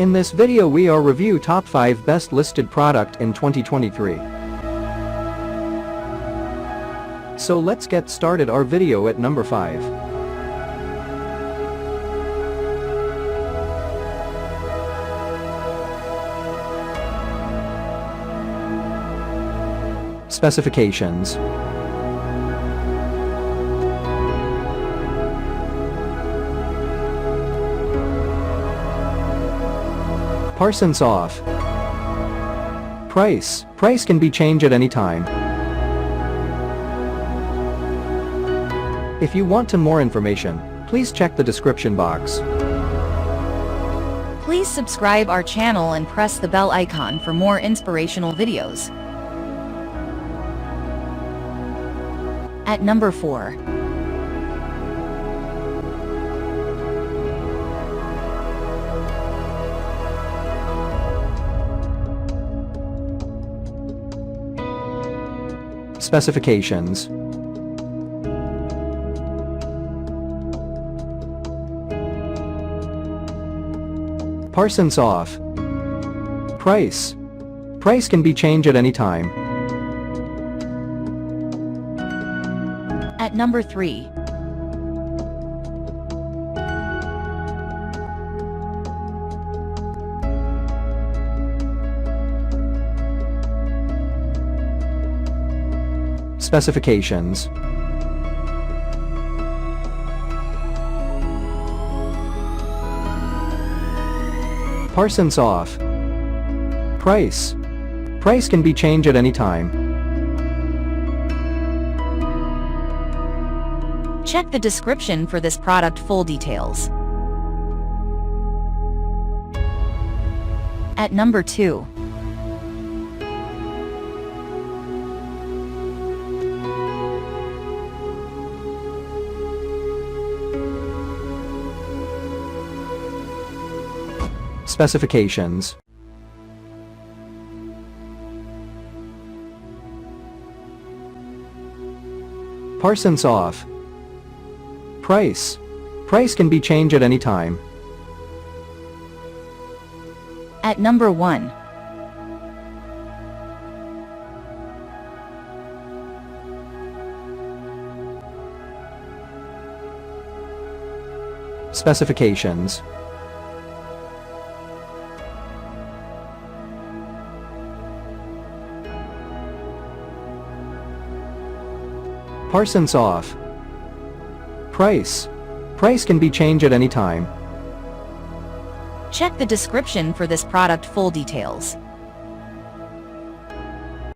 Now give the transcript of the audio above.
In this video we are review top 5 best listed product in 2023. So let's get started our video at number 5. Specifications. Parsons off. Price can be changed at any time. If you want to more information, please check the description box. Please subscribe our channel and press the bell icon for more inspirational videos. At number 4. Specifications. Parsons off. Price can be changed at any time. At number 3. Specifications. Parsons off. Price can be changed at any time. Check the description for this product full details. At number 2. Specifications. Parsons off. Price can be changed at any time. At number 1. Specifications. Parsons off. Price can be changed at any time. Check the description for this product full details.